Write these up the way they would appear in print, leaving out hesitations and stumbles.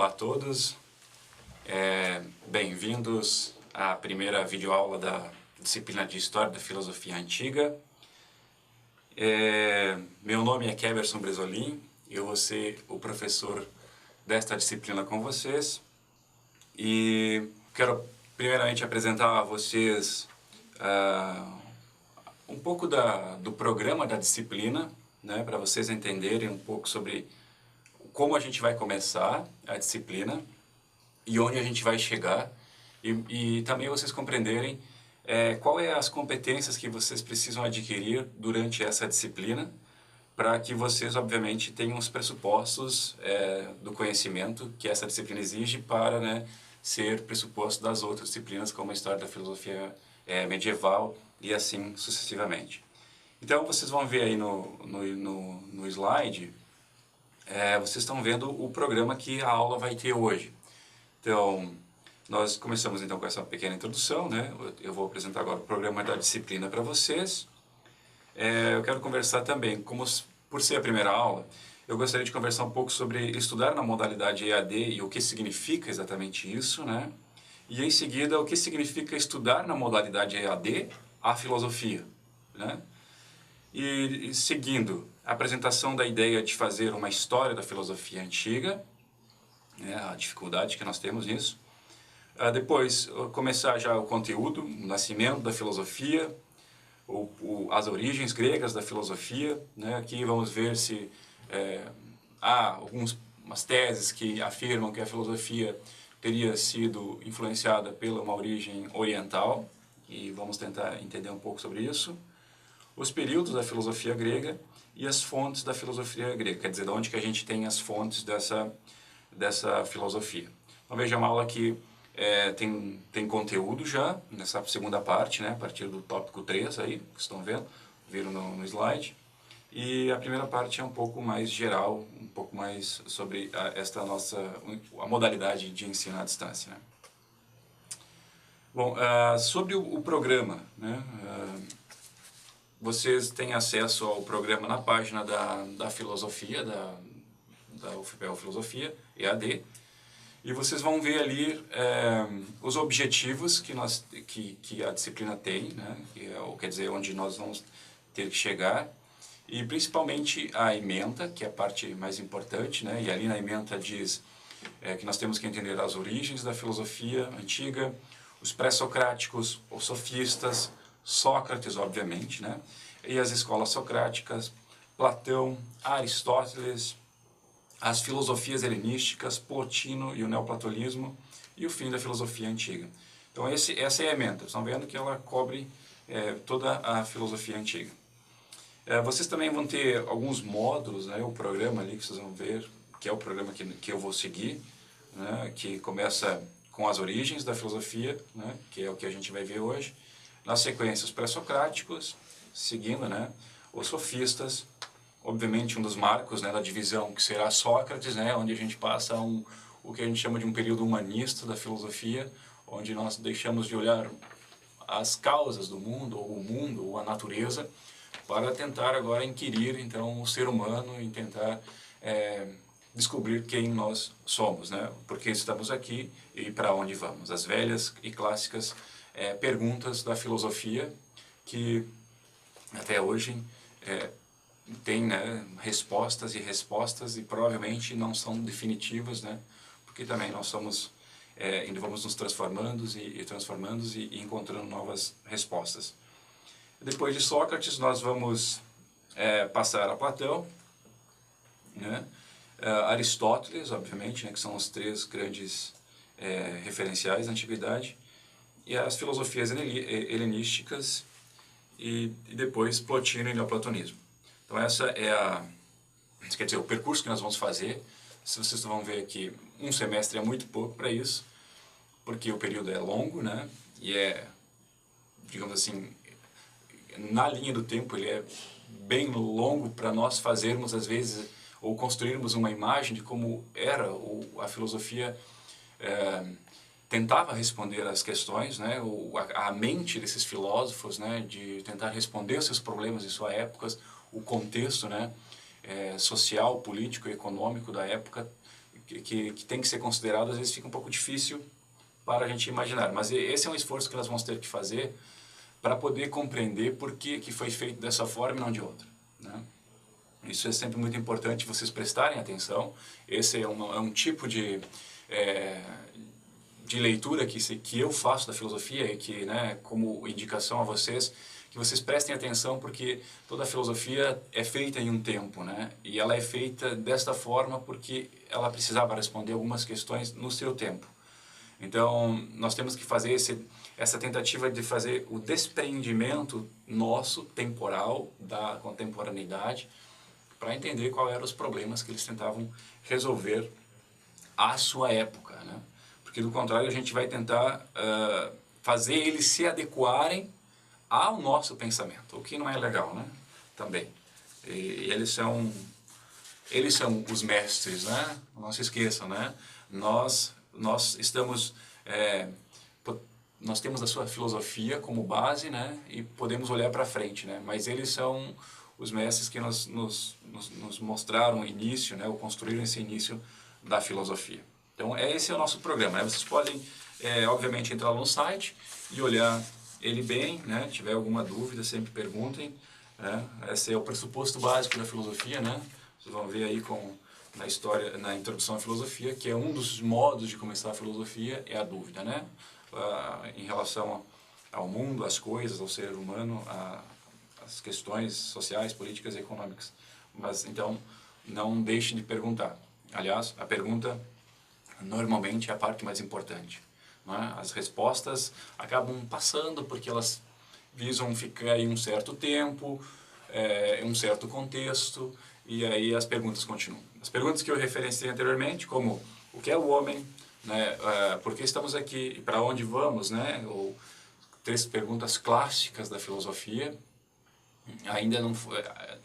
Olá a todos, bem-vindos à primeira videoaula da disciplina de História da Filosofia Antiga. Meu nome é Keverson Bresolim, eu vou ser o professor desta disciplina com vocês e quero primeiramente apresentar a vocês um pouco do programa da disciplina, né, para vocês entenderem um pouco sobre como a gente vai começar a disciplina e onde a gente vai chegar e também vocês compreenderem quais as competências que vocês precisam adquirir durante essa disciplina para que vocês, obviamente, tenham os pressupostos do conhecimento que essa disciplina exige para, né, ser pressuposto das outras disciplinas como a História da Filosofia Medieval e assim sucessivamente. Então, vocês vão ver aí no slide, vocês estão vendo o programa que a aula vai ter hoje. Então, nós começamos então com essa pequena introdução, né? Eu vou apresentar agora o programa da disciplina para vocês. Eu quero conversar também, por ser a primeira aula, eu gostaria de conversar um pouco sobre estudar na modalidade EAD e o que significa exatamente isso, né? E em seguida, o que significa estudar na modalidade EAD a filosofia, né? E seguindo, a apresentação da ideia de fazer uma história da filosofia antiga, né, a dificuldade que nós temos nisso. Depois, começar já o conteúdo, o nascimento da filosofia, as origens gregas da filosofia, né? Aqui vamos ver se há umas teses que afirmam que a filosofia teria sido influenciada pela uma origem oriental, e vamos tentar entender um pouco sobre isso. Os períodos da filosofia grega e as fontes da filosofia grega, quer dizer, de onde que a gente tem as fontes dessa filosofia. Então veja uma aula que tem conteúdo já nessa segunda parte, né, a partir do tópico 3 aí, que estão viram no slide. E a primeira parte é um pouco mais geral, um pouco mais sobre a modalidade de ensino à distância, né? Bom, sobre o programa, né, vocês têm acesso ao programa na página da filosofia, da UFPEL Filosofia, EAD, e vocês vão ver ali os objetivos que a disciplina tem, né, quer dizer, onde nós vamos ter que chegar, e principalmente a ementa, que é a parte mais importante, né, e ali na ementa diz que nós temos que entender as origens da filosofia antiga, os pré-socráticos, os sofistas, Sócrates, obviamente, né? E as escolas socráticas, Platão, Aristóteles, as filosofias helenísticas, Plotino e o neoplatonismo, e o fim da filosofia antiga. Então essa é a ementa, estão vendo que ela cobre toda a filosofia antiga. Vocês também vão ter alguns módulos, né, o programa ali que vocês vão ver, que é o programa que eu vou seguir, né, que começa com as origens da filosofia, né, que é o que a gente vai ver hoje. Na sequência, os pré-socráticos, seguindo, né, os sofistas, obviamente um dos marcos, né, da divisão que será Sócrates, né, onde a gente passa o que a gente chama de um período humanista da filosofia, onde nós deixamos de olhar as causas do mundo, ou a natureza, para tentar agora inquirir então o ser humano e tentar descobrir quem nós somos, né, por que estamos aqui e para onde vamos. As velhas e clássicas perguntas da filosofia que até hoje tem, né, respostas e provavelmente não são definitivas, né, porque também nós somos ainda vamos nos transformando e encontrando novas respostas. Depois de Sócrates nós vamos passar a Platão, né, Aristóteles, obviamente, né, que são os três grandes referenciais da antiguidade, e as filosofias helenísticas e depois Plotino e neoplatonismo. Então essa quer dizer, o percurso que nós vamos fazer. Se vocês vão ver aqui, um semestre é muito pouco para isso, porque o período é longo, né, e digamos assim, na linha do tempo ele é bem longo para nós fazermos às vezes, ou construirmos uma imagem de como era a filosofia tentava responder às questões, né, a mente desses filósofos, né, de tentar responder aos seus problemas de sua época, o contexto, né, social, político e econômico da época, que tem que ser considerado, às vezes fica um pouco difícil para a gente imaginar. Mas esse é um esforço que nós vamos ter que fazer para poder compreender por que foi feito dessa forma e não de outra, né? Isso é sempre muito importante vocês prestarem atenção. Esse é um tipo de leitura que eu faço da filosofia e que, né, como indicação a vocês, que vocês prestem atenção, porque toda a filosofia é feita em um tempo, né? E ela é feita desta forma porque ela precisava responder algumas questões no seu tempo. Então, nós temos que fazer essa tentativa de fazer o desprendimento nosso, temporal, da contemporaneidade, para entender quais eram os problemas que eles tentavam resolver à sua época, né? Porque, do contrário, a gente vai tentar fazer eles se adequarem ao nosso pensamento, o que não é legal, né? Também. E eles são os mestres, né? Não se esqueçam, né? Nós estamos... nós temos a sua filosofia como base, né? E podemos olhar para frente, né? Mas eles são os mestres que nos mostraram o início, né? Ou construíram esse início da filosofia. Então, esse é o nosso programa, né? Vocês podem, obviamente, entrar no site e olhar ele bem, né? Se tiver alguma dúvida, sempre perguntem, né? Esse é o pressuposto básico da filosofia, né? Vocês vão ver aí na introdução à filosofia, que é um dos modos de começar a filosofia, é a dúvida, né? Em relação ao mundo, às coisas, ao ser humano, às questões sociais, políticas e econômicas. Mas, então, não deixem de perguntar. Aliás, a pergunta normalmente é a parte mais importante, não é? As respostas acabam passando porque elas visam ficar em um certo tempo, em um certo contexto, e aí as perguntas continuam. As perguntas que eu referenciei anteriormente, como o que é o homem, né? Por que estamos aqui e para onde vamos, né? Ou 3 perguntas clássicas da filosofia. Ainda não foi,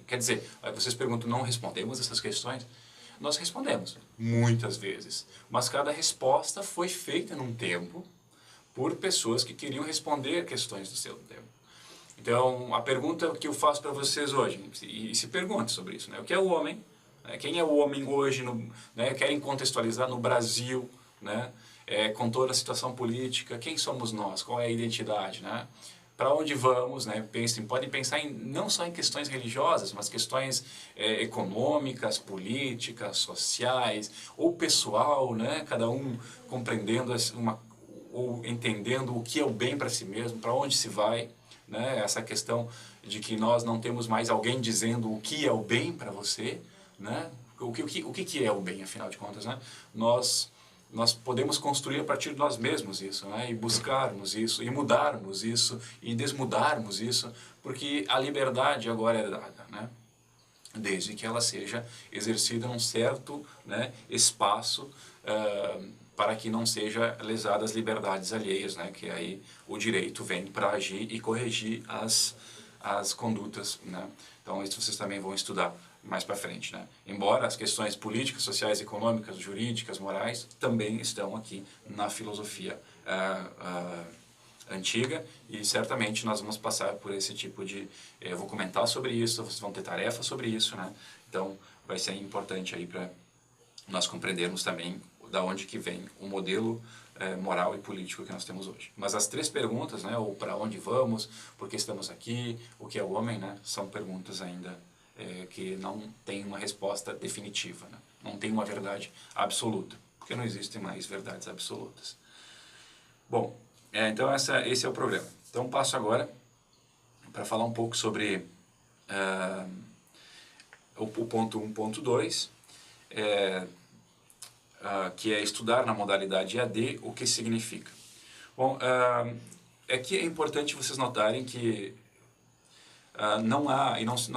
quer dizer, vocês perguntam, não respondemos essas questões? Nós respondemos, muitas vezes, mas cada resposta foi feita num tempo por pessoas que queriam responder questões do seu tempo. Então, a pergunta que eu faço para vocês hoje, e se pergunte sobre isso, né? O que é o homem? Quem é o homem hoje? Né? Querem contextualizar no Brasil, né? Com toda a situação política, quem somos nós? Qual é a identidade, né? Para onde vamos, né? Podem pensar não só em questões religiosas, mas questões econômicas, políticas, sociais, ou pessoal, né? Cada um compreendendo ou entendendo o que é o bem para si mesmo, para onde se vai, né? Essa questão de que nós não temos mais alguém dizendo o que é o bem para você, né? O que é o bem, afinal de contas, né? Nós podemos construir a partir de nós mesmos isso, né? E buscarmos isso, e mudarmos isso, e desmudarmos isso, porque a liberdade agora é dada, né? Desde que ela seja exercida num certo, né, espaço, para que não seja lesadas liberdades alheias, né? Que aí o direito vem para agir e corrigir as condutas, né? Então isso vocês também vão estudar mais para frente, né? Embora as questões políticas, sociais, econômicas, jurídicas, morais também estão aqui na filosofia antiga, e certamente nós vamos passar por esse tipo de... eu vou comentar sobre isso, vocês vão ter tarefas sobre isso, né? Então vai ser importante aí para nós compreendermos também da onde que vem o modelo moral e político que nós temos hoje. Mas as 3 perguntas, né, ou para onde vamos, por que estamos aqui, o que é o homem, né, são perguntas ainda que não tem uma resposta definitiva, né? Não tem uma verdade absoluta, porque não existem mais verdades absolutas. Bom, então esse é o programa. Então passo agora para falar um pouco sobre o ponto 1.2, que é estudar na modalidade EAD, o que significa. Bom, aqui é importante vocês notarem que não há, e nós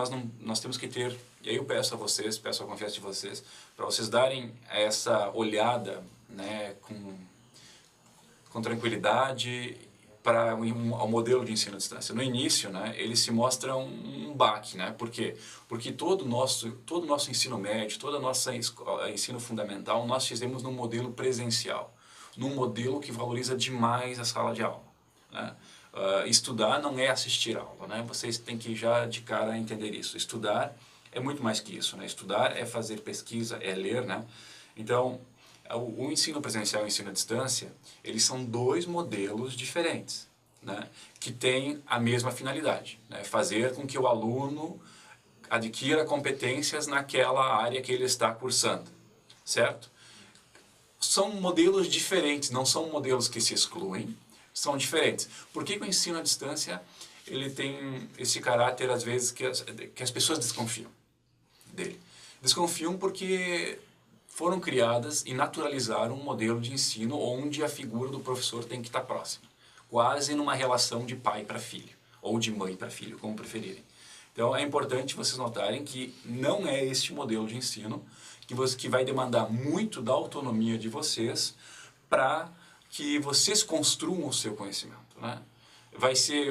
temos que ter, e aí eu peço a vocês, peço a confiança de vocês, para vocês darem essa olhada, né, com tranquilidade para ao modelo de ensino à distância. No início, né, ele se mostra um baque, né? Por quê? Porque todo o nosso ensino médio, toda a nossa ensino fundamental, nós fizemos num modelo presencial, num modelo que valoriza demais a sala de aula, né? Estudar não é assistir aula, né? Vocês têm que já de cara entender isso. Estudar é muito mais que isso, né? Estudar é fazer pesquisa, é ler, né? Então, o ensino presencial e o ensino à distância, eles são dois modelos diferentes, né, que têm a mesma finalidade, né, fazer com que o aluno adquira competências naquela área que ele está cursando, certo? São modelos diferentes, não são modelos que se excluem, são diferentes. Por que o ensino à distância ele tem esse caráter, às vezes, que as pessoas desconfiam dele? Desconfiam porque foram criadas e naturalizaram um modelo de ensino onde a figura do professor tem que estar próxima, quase numa relação de pai para filho, ou de mãe para filho, como preferirem. Então é importante vocês notarem que não é este modelo de ensino que vai demandar muito da autonomia de vocês para que vocês construam o seu conhecimento, né?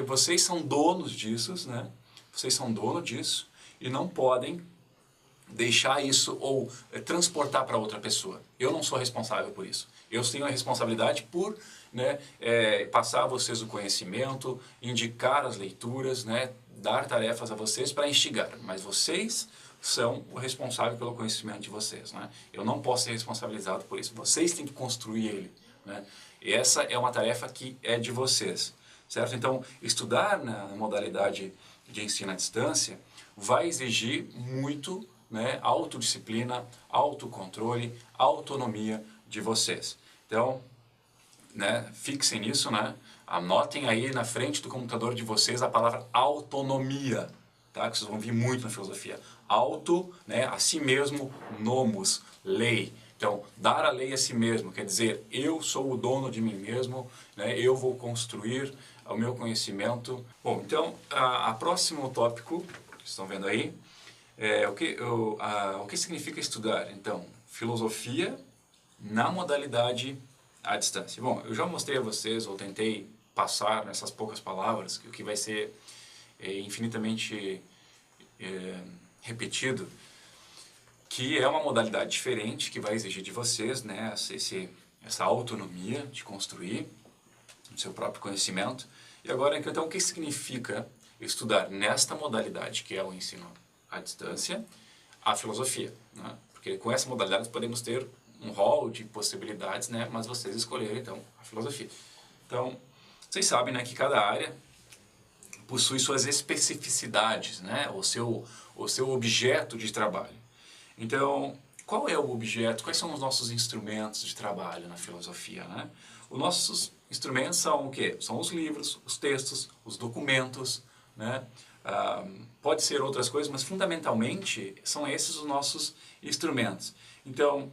Vocês são donos disso, né? Vocês são donos disso e não podem deixar isso ou transportar para outra pessoa. Eu não sou responsável por isso. Eu tenho a responsabilidade por, né, passar a vocês o conhecimento, indicar as leituras, né, dar tarefas a vocês para instigar. Mas vocês são o responsável pelo conhecimento de vocês, né? Eu não posso ser responsabilizado por isso. Vocês têm que construir ele, né? E essa é uma tarefa que é de vocês, certo? Então, estudar na modalidade de ensino à distância vai exigir muito, né, autodisciplina, autocontrole, autonomia de vocês. Então, né, fixem nisso, né? Anotem aí na frente do computador de vocês a palavra autonomia, tá? Que vocês vão ver muito na filosofia. Auto, né, a si mesmo, nomos, lei. Então, dar a lei a si mesmo, quer dizer, eu sou o dono de mim mesmo, né, eu vou construir o meu conhecimento. Bom, então, a próximo tópico, que estão vendo aí, é o que significa estudar? Então, filosofia na modalidade à distância. Bom, eu já mostrei a vocês, ou tentei passar nessas poucas palavras, que o que vai ser infinitamente repetido, que é uma modalidade diferente, que vai exigir de vocês, né, essa autonomia de construir o seu próprio conhecimento. E agora, então, o que significa estudar nesta modalidade, que é o ensino à distância, a filosofia, né? Porque com essa modalidade podemos ter um rol de possibilidades, né, mas vocês escolheram, então, a filosofia. Então, vocês sabem, né, que cada área possui suas especificidades, né, o seu objeto de trabalho. Então, qual é o objeto, quais são os nossos instrumentos de trabalho na filosofia, né? Os nossos instrumentos são o quê? São os livros, os textos, os documentos, né? Pode ser outras coisas, mas fundamentalmente são esses os nossos instrumentos. Então,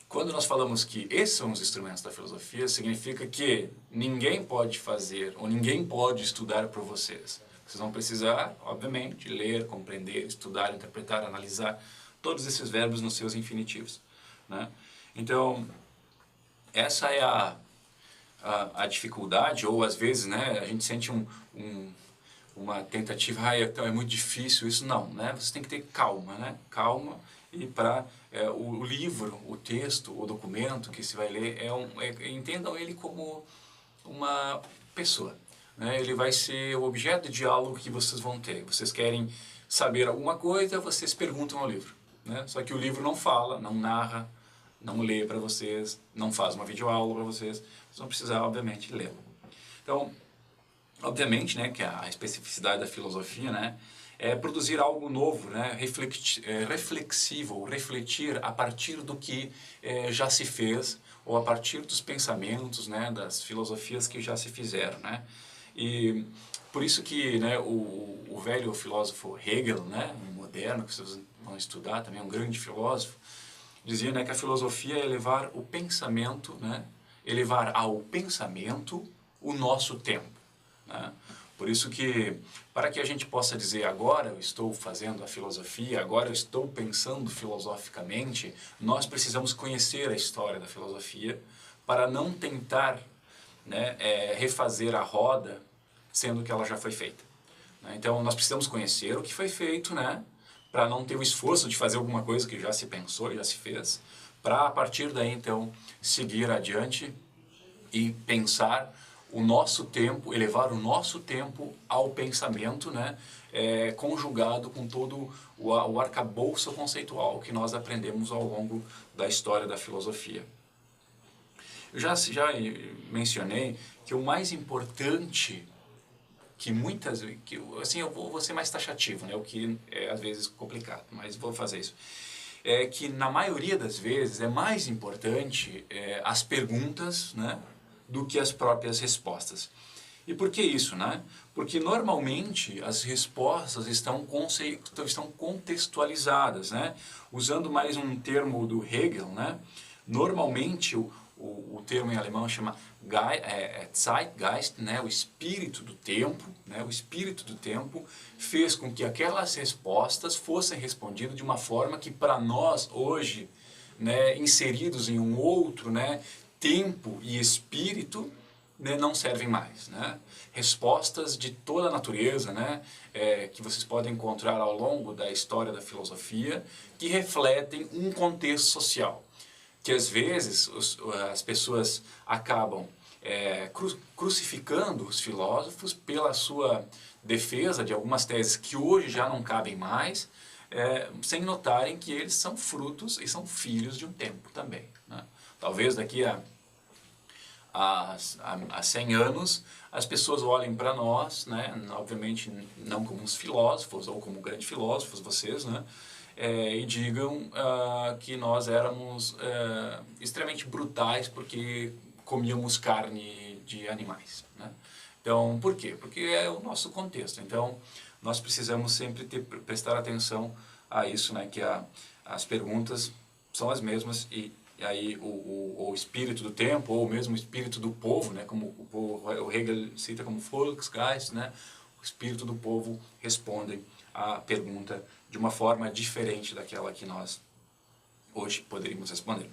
quando nós falamos que esses são os instrumentos da filosofia, significa que ninguém pode fazer ou ninguém pode estudar por vocês. Vocês vão precisar, obviamente, ler, compreender, estudar, interpretar, analisar todos esses verbos nos seus infinitivos, né? Então, essa é a dificuldade, ou às vezes, né, a gente sente uma tentativa, então é muito difícil isso. Não, né? Você tem que ter calma, né? Calma, e para o livro, o texto, o documento que se vai ler, entendam ele como uma pessoa, né? Ele vai ser o objeto de diálogo que vocês vão ter. Vocês querem saber alguma coisa, vocês perguntam ao livro, né? Só que o livro não fala, não narra, não lê para vocês, não faz uma videoaula para vocês. Vocês vão precisar, obviamente, lê-lo. Então, obviamente, né, que a especificidade da filosofia, né, é produzir algo novo, né, reflexivo, ou refletir a partir do que já se fez, ou a partir dos pensamentos, né, das filosofias que já se fizeram, né. E por isso que, né, o velho filósofo Hegel, né, um moderno, que vocês vão estudar também, um grande filósofo, dizia, né, que a filosofia é elevar o pensamento, né, elevar ao pensamento o nosso tempo, né? Por isso que, para que a gente possa dizer agora eu estou fazendo a filosofia, agora eu estou pensando filosoficamente, nós precisamos conhecer a história da filosofia para não tentar, né, refazer a roda sendo que ela já foi feita, né? Então nós precisamos conhecer o que foi feito, né, para não ter o esforço de fazer alguma coisa que já se pensou, já se fez, para a partir daí então seguir adiante e pensar o nosso tempo, elevar o nosso tempo ao pensamento, né, conjugado com todo o arcabouço conceitual que nós aprendemos ao longo da história da filosofia. Eu já mencionei que o mais importante, que muitas vezes, assim, eu vou ser mais taxativo, né, o que é às vezes complicado, mas vou fazer isso, é que na maioria das vezes é mais importante as perguntas, né, do que as próprias respostas. E por que isso, né? Porque normalmente as respostas estão contextualizadas, né? Usando mais um termo do Hegel, né? Normalmente o termo em alemão chama Zeitgeist, né? O espírito do tempo, né? O espírito do tempo fez com que aquelas respostas fossem respondidas de uma forma que para nós hoje, né, inseridos em um outro, né, tempo e espírito, né, não servem mais, né? Respostas de toda a natureza, né, que vocês podem encontrar ao longo da história da filosofia, que refletem um contexto social, que às vezes as pessoas acabam crucificando os filósofos pela sua defesa de algumas teses que hoje já não cabem mais, sem notarem que eles são frutos e são filhos de um tempo também, né? Talvez daqui há 100 anos as pessoas olhem para nós, né, obviamente não como uns filósofos ou como grandes filósofos, vocês, né, e digam que nós éramos extremamente brutais porque comíamos carne de animais, né? Então, por quê? Porque é o nosso contexto. Então, nós precisamos sempre prestar atenção a isso, né, que as perguntas são as mesmas e aí o espírito do tempo, ou mesmo o espírito do povo, né, como o Hegel cita como Volksgeist, né, o espírito do povo respondem à pergunta de uma forma diferente daquela que nós hoje poderíamos responder.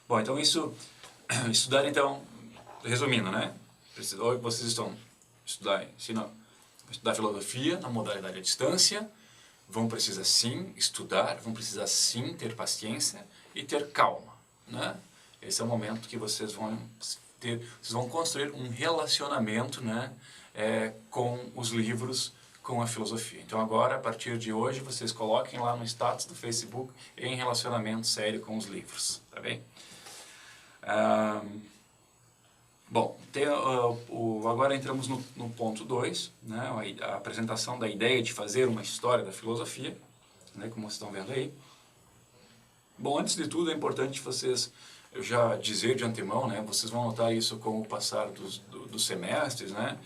Bom, então estudar então, resumindo, né, hoje vocês estão estudar filosofia na modalidade à distância, vão precisar sim estudar, vão precisar sim ter paciência e ter calma, né? Esse é o momento que vocês vão construir um relacionamento, né, com os livros, com a filosofia. Então agora, a partir de hoje, vocês coloquem lá no status do Facebook em relacionamento sério com os livros, tá bem? Bom, agora entramos no ponto 2, né, a apresentação da ideia de fazer uma história da filosofia, né, como vocês estão vendo aí. Bom, antes de tudo é importante vocês já dizer de antemão, né, vocês vão notar isso com o passar dos semestres, né,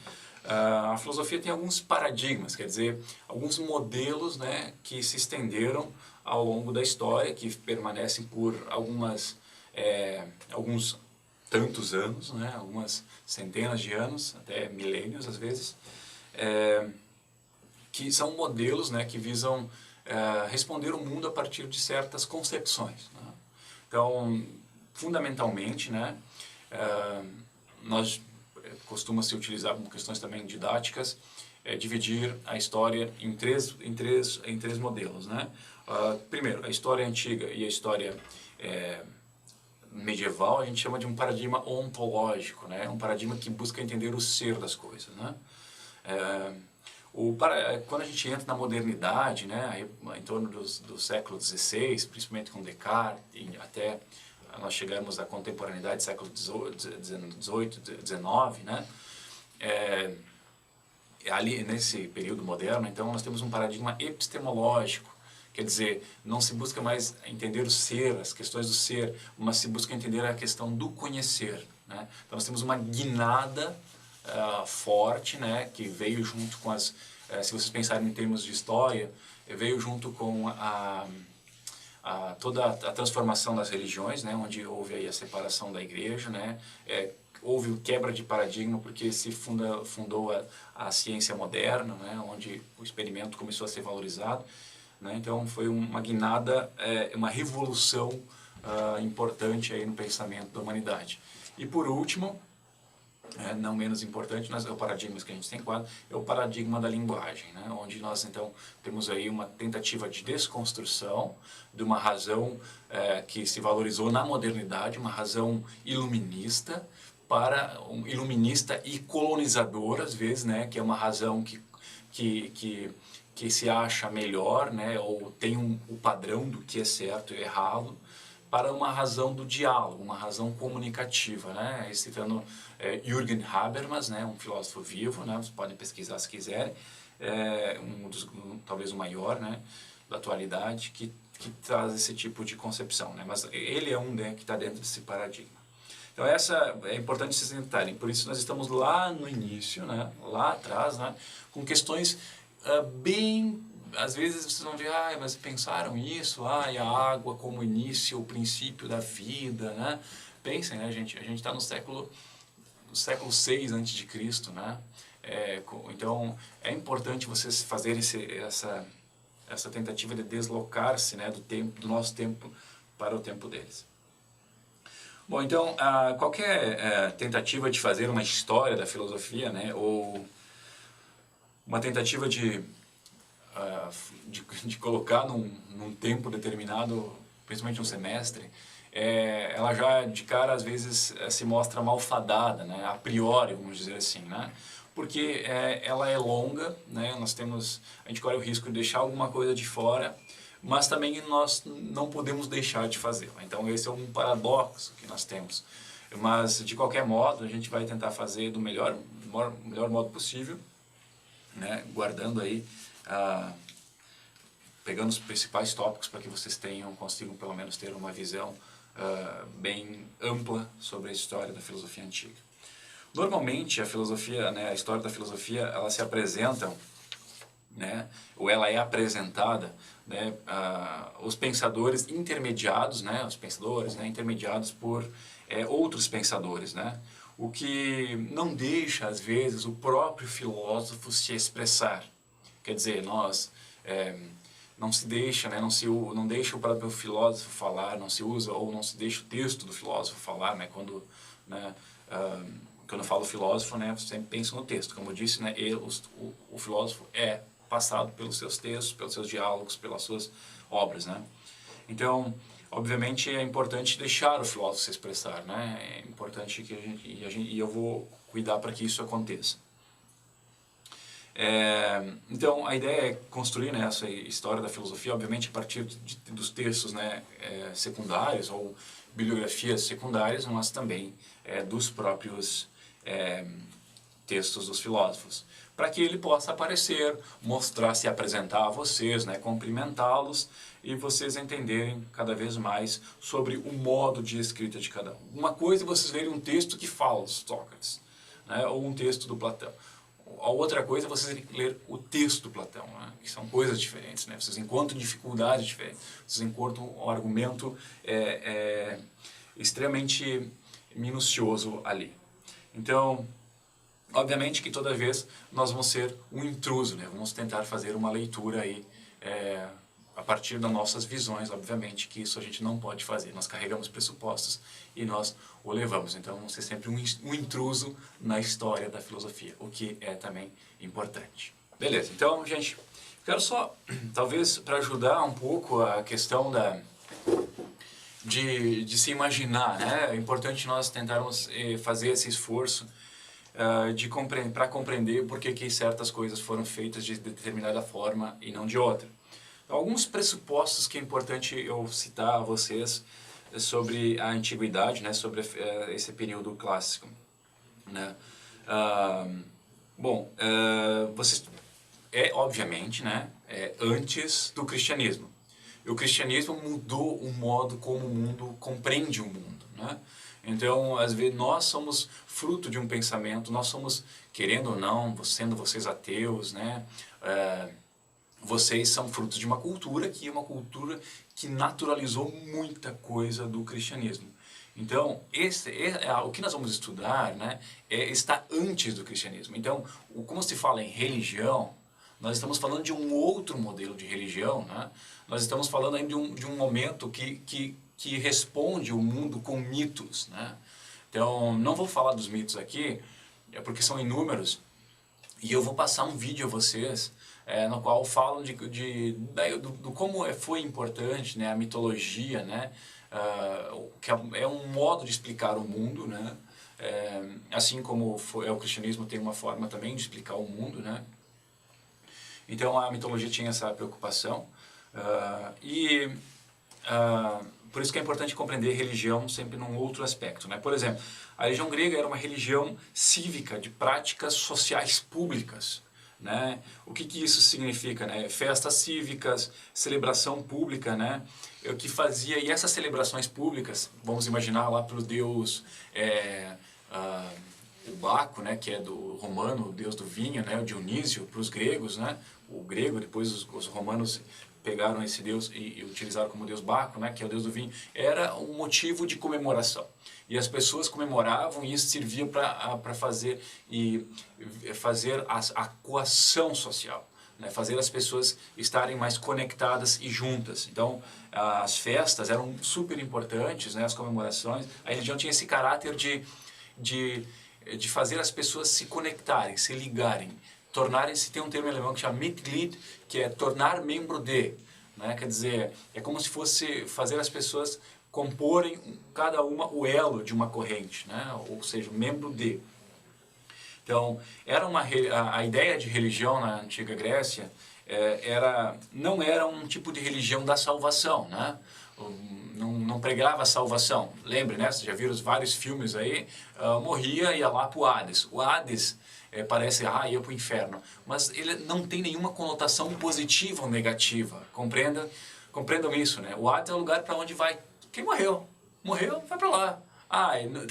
a filosofia tem alguns paradigmas, quer dizer, alguns modelos, né, que se estenderam ao longo da história, que permanecem por alguns tantos anos, né, algumas centenas de anos, até milênios às vezes, que são modelos, né, que visam responder o mundo a partir de certas concepções, né? Então, fundamentalmente, né, costuma-se utilizar como questões também didáticas, dividir a história em três modelos, né? Primeiro, a história antiga e a história medieval a gente chama de um paradigma ontológico, né? Um paradigma que busca entender o ser das coisas, né? Quando a gente entra na modernidade, né, em torno do século XVI, principalmente com Descartes, e até nós chegamos à contemporaneidade, século XVIII, XIX, né? Ali nesse período moderno, então nós temos um paradigma epistemológico. Quer dizer, não se busca mais entender o ser, as questões do ser, mas se busca entender a questão do conhecer, né? Então nós temos uma guinada forte, né, que veio junto com se vocês pensarem em termos de história, veio junto com toda a transformação das religiões, né, onde houve aí a separação da igreja, né, houve quebra de paradigma porque se fundou a ciência moderna, né, onde o experimento começou a ser valorizado, né, então foi uma guinada, uma revolução importante aí no pensamento da humanidade. E por último, não menos importante, o paradigma que a gente tem quadro é o paradigma da linguagem, né? Onde nós então temos aí uma tentativa de desconstrução de uma razão que se valorizou na modernidade, uma razão iluminista, para um iluminista e colonizador, às vezes, né, que é uma razão que se acha melhor, né, ou tem o padrão do que é certo e errado, para uma razão do diálogo, uma razão comunicativa, né, citando Jürgen Habermas, né, um filósofo vivo, né, vocês podem pesquisar se quiserem, talvez o maior, né, da atualidade, que traz esse tipo de concepção, né, mas ele é um, né, que está dentro desse paradigma. Então essa é importante vocês entenderem, por isso nós estamos lá no início, né, lá atrás, né, com questões bem, às vezes vocês vão ver, mas pensaram isso, a água como início, o princípio da vida, né? Pensem, né, gente, a gente está no século 6 antes de Cristo, né? Então é importante vocês fazerem essa tentativa de deslocar-se, né, do nosso tempo para o tempo deles. Bom, então, qualquer tentativa de fazer uma história da filosofia, né, ou uma tentativa de colocar num tempo determinado, principalmente um semestre, ela já de cara às vezes se mostra malfadada, né, a priori, vamos dizer assim, né, porque ela é longa, né, a gente corre o risco de deixar alguma coisa de fora, mas também nós não podemos deixar de fazê-la. Então esse é um paradoxo que nós temos. Mas de qualquer modo a gente vai tentar fazer do melhor modo possível, né, guardando aí, pegando os principais tópicos para que vocês consigam pelo menos ter uma visão bem ampla sobre a história da filosofia antiga. Normalmente a filosofia, né, a história da filosofia, ela se apresenta, né, ou ela é apresentada, né, os pensadores intermediados, né, intermediados por outros pensadores, né, o que não deixa às vezes o próprio filósofo se expressar. Quer dizer, não se deixa, né, não deixa o próprio filósofo falar, não se usa ou não se deixa o texto do filósofo falar, né, quando eu falo filósofo, né, você sempre pensa no texto. Como eu disse, né, o filósofo é passado pelos seus textos, pelos seus diálogos, pelas suas obras, né. Então, obviamente é importante deixar o filósofo se expressar, né, é importante e eu vou cuidar para que isso aconteça. Então a ideia é construir, né, essa história da filosofia, obviamente a partir dos textos, né, secundários ou bibliografias secundárias, mas também dos próprios textos dos filósofos, para que ele possa aparecer, mostrar, se apresentar a vocês, né, cumprimentá-los e vocês entenderem cada vez mais sobre o modo de escrita de cada um. Uma coisa é vocês lerem um texto que fala de Sócrates, né, ou um texto do Platão. A outra coisa é vocês ler o texto do Platão, né, que são coisas diferentes, né, vocês encontram dificuldades diferentes, vocês encontram um argumento extremamente minucioso ali. Então, obviamente que toda vez nós vamos ser um intruso, né, vamos tentar fazer uma leitura aí, a partir das nossas visões, obviamente que isso a gente não pode fazer, nós carregamos pressupostos e nós o levamos, então vamos ser sempre um intruso na história da filosofia, o que é também importante. Beleza, então gente, quero só, talvez para ajudar um pouco a questão de se imaginar, né, é importante nós tentarmos fazer esse esforço para compreender por que certas coisas foram feitas de determinada forma e não de outra. Alguns pressupostos que é importante eu citar a vocês sobre a antiguidade, né, sobre esse período clássico, né. Vocês obviamente, né, antes do cristianismo. E o cristianismo mudou o modo como o mundo compreende o mundo, né. Então, às vezes, nós somos fruto de um pensamento, nós somos, querendo ou não, sendo vocês ateus, né, vocês são frutos de uma cultura que naturalizou muita coisa do cristianismo. Então, o que nós vamos estudar, né, está antes do cristianismo. Então, como se fala em religião, nós estamos falando de um outro modelo de religião, né? Nós estamos falando ainda de um momento que responde o mundo com mitos, né? Então, não vou falar dos mitos aqui, porque são inúmeros, e eu vou passar um vídeo a vocês, no qual falam do como foi importante, né, a mitologia, né, que é um modo de explicar o mundo, né, assim como o cristianismo tem uma forma também de explicar o mundo, né? Então a mitologia tinha essa preocupação por isso que é importante compreender religião sempre num outro aspecto, né? Por exemplo, a religião grega era uma religião cívica de práticas sociais públicas, né? O que isso significa, né? Festas cívicas, celebração pública, né? O que fazia, e essas celebrações públicas, vamos imaginar lá para o deus o Baco, né, que é do romano, o deus do vinho, né, o Dionísio, para os gregos, né, o grego, depois os romanos pegaram esse deus e utilizaram como deus Baco, né, que é o deus do vinho, era um motivo de comemoração. E as pessoas comemoravam e isso servia para fazer a coação social, né, fazer as pessoas estarem mais conectadas e juntas. Então, as festas eram super importantes, né, as comemorações. A religião tinha esse caráter de fazer as pessoas se conectarem, se ligarem, tornarem-se, tem um termo alemão que chama Mitglied, que é tornar membro de, né? Quer dizer, é como se fosse fazer as pessoas comporem cada uma o elo de uma corrente, né? Ou seja, membro de. Então, a ideia de religião na antiga Grécia não era um tipo de religião da salvação, né? Não pregava a salvação. Lembre, né? Vocês já viram vários filmes aí, morria e ia lá para o Hades. O Hades parece, ia para o inferno. Mas ele não tem nenhuma conotação positiva ou negativa. Compreendam isso, né? O Hades é o lugar para onde vai quem morreu. Morreu, vai para lá.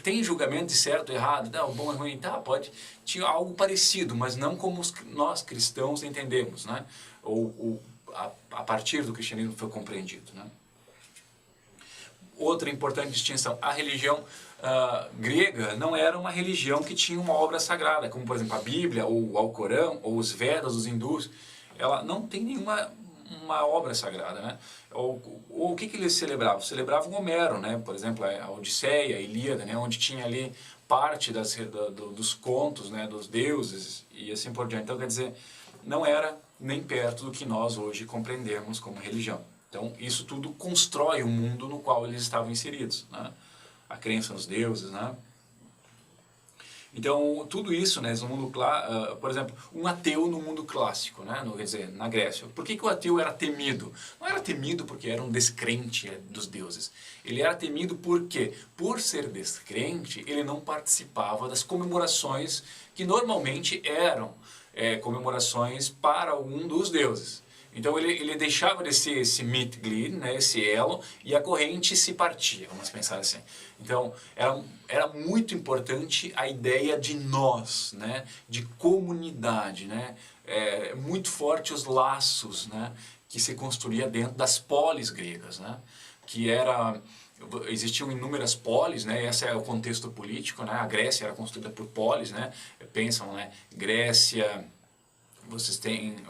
Tem julgamento de certo, errado, não, bom e ruim, tá, pode. Tinha algo parecido, mas não como nós cristãos entendemos, né? A partir do cristianismo foi compreendido, né? Outra importante distinção, a religião grega não era uma religião que tinha uma obra sagrada, como por exemplo a Bíblia, ou o Alcorão, ou os Vedas dos hindus. Ela não tem nenhuma obra sagrada, né? O que eles celebravam? Celebravam Homero, né? Por exemplo, a Odisseia, a Ilíada, né? Onde tinha ali parte dos contos, né? Dos deuses e assim por diante. Então, quer dizer, não era nem perto do que nós hoje compreendemos como religião. Então, isso tudo constrói o mundo no qual eles estavam inseridos, né? A crença nos deuses, né? Então, tudo isso, né, no mundo por exemplo, um ateu no mundo clássico, né, quer dizer, na Grécia. Por que o ateu era temido? Não era temido porque era um descrente dos deuses. Ele era temido porque, por ser descrente, ele não participava das comemorações que normalmente eram comemorações para algum dos deuses. Então ele deixava de ser esse Mitglied, né, esse elo, e a corrente se partia, vamos pensar assim. Então era muito importante a ideia de nós, né, de comunidade, né, muito forte os laços, né, que se construía dentro das polis gregas, né, existiam inúmeras polis, né, esse é o contexto político, né, a Grécia era construída por polis, né, pensam, né, Grécia. Vocês têm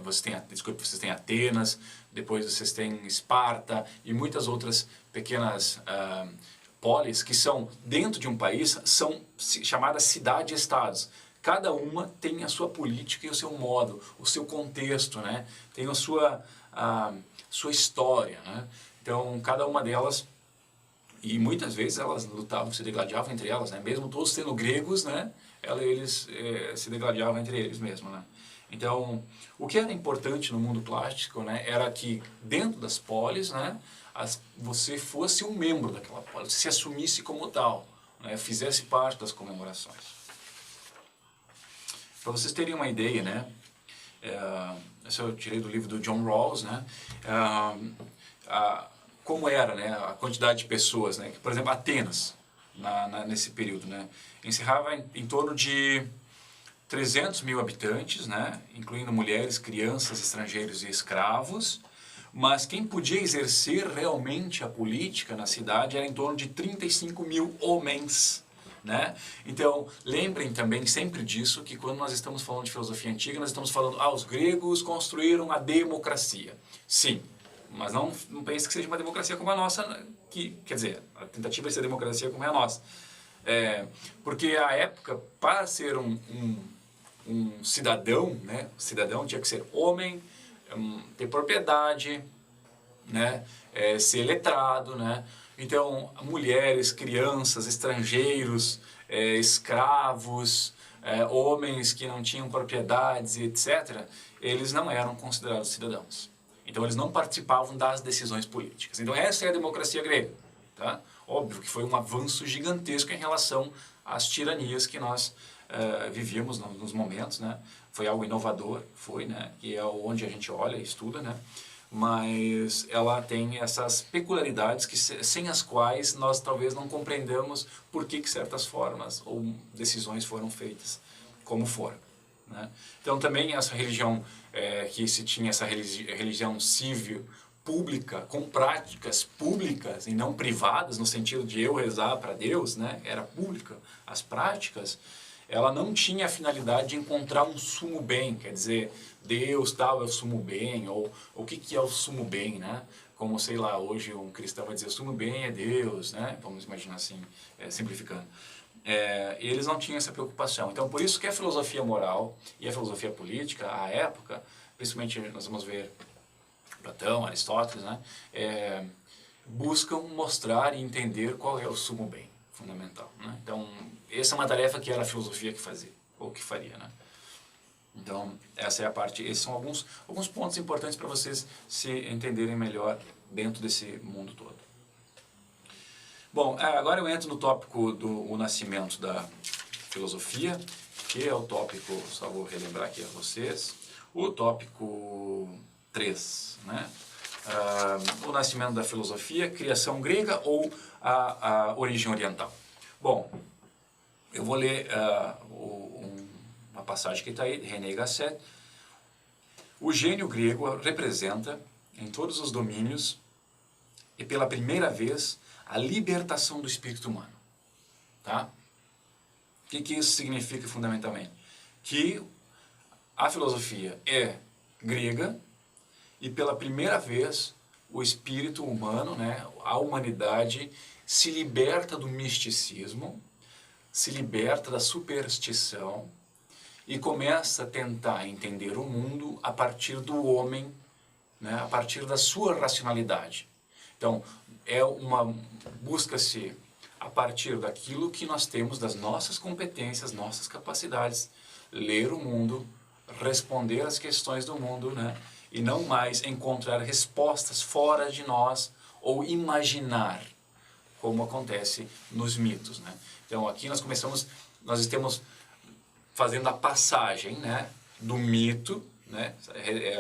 Atenas, depois vocês têm Esparta e muitas outras pequenas polis que são, dentro de um país, são chamadas cidade-estados. Cada uma tem a sua política e o seu modo, o seu contexto, né? Tem a sua história, né? Então, cada uma delas, e muitas vezes elas lutavam, se degladiavam entre elas, né? Mesmo todos sendo gregos, né? Eles se degladiavam entre eles mesmo, né? Então, o que era importante no mundo plástico, né, era que dentro das polis, né, você fosse um membro daquela polis, se assumisse como tal, né, fizesse parte das comemorações. Para vocês terem uma ideia, né, esse eu tirei do livro do John Rawls, né, como era, né, a quantidade de pessoas, né, que, por exemplo, Atenas, nesse período, né, encerrava em torno de 300 mil habitantes, né, incluindo mulheres, crianças, estrangeiros e escravos, mas quem podia exercer realmente a política na cidade era em torno de 35 mil homens, né? Então, lembrem também sempre disso, que quando nós estamos falando de filosofia antiga, nós estamos falando, os gregos construíram a democracia. Sim, mas não pense que seja uma democracia como a nossa, quer dizer, a tentativa de ser democracia como é a nossa. Porque a época, para ser um cidadão, né? O cidadão tinha que ser homem, ter propriedade, né? Ser letrado, né? Então, mulheres, crianças, estrangeiros, escravos, homens que não tinham propriedades, etc., eles não eram considerados cidadãos. Então eles não participavam das decisões políticas. Então essa é a democracia grega. Tá? Óbvio que foi um avanço gigantesco em relação às tiranias que nós vivíamos nos momentos, né? Foi algo inovador, né? E é onde a gente olha e estuda, né? Mas ela tem essas peculiaridades sem as quais nós talvez não compreendamos por que certas formas ou decisões foram feitas como foram. Né? Então também essa religião, que se tinha essa religião civil pública, com práticas públicas e não privadas, no sentido de eu rezar para Deus, né? Era pública, as práticas, ela não tinha a finalidade de encontrar um sumo bem, quer dizer, Deus tal é o sumo bem, ou o que é o sumo bem, né? Como, sei lá, hoje um cristão vai dizer o sumo bem é Deus, né? Vamos imaginar assim, simplificando. Eles não tinham essa preocupação. Então, por isso que a filosofia moral e a filosofia política, à época, principalmente nós vamos ver Platão, Aristóteles, né? Buscam mostrar e entender qual é o sumo bem fundamental. Né? Então, essa é uma tarefa que era a filosofia que fazia, ou que faria. Né? Então, essa é a parte, esses são alguns pontos importantes para vocês se entenderem melhor dentro desse mundo todo. Bom, agora eu entro no tópico do nascimento da filosofia, que é o tópico, só vou relembrar aqui a vocês, o tópico 3, né? O nascimento da filosofia, criação grega ou a origem oriental. Bom, eu vou ler uma passagem que está aí, de René Gasset. O gênio grego representa, em todos os domínios, e pela primeira vez, a libertação do espírito humano. Tá? O que isso significa fundamentalmente? Que a filosofia é grega e pela primeira vez o espírito humano, né, a humanidade, se liberta do misticismo, se liberta da superstição e começa a tentar entender o mundo a partir do homem, né, a partir da sua racionalidade. Então, busca-se a partir daquilo que nós temos, das nossas competências, nossas capacidades, ler o mundo, responder às questões do mundo, né? E não mais encontrar respostas fora de nós ou imaginar, como acontece nos mitos, né? Então aqui nós estamos fazendo a passagem, né, do mito, né,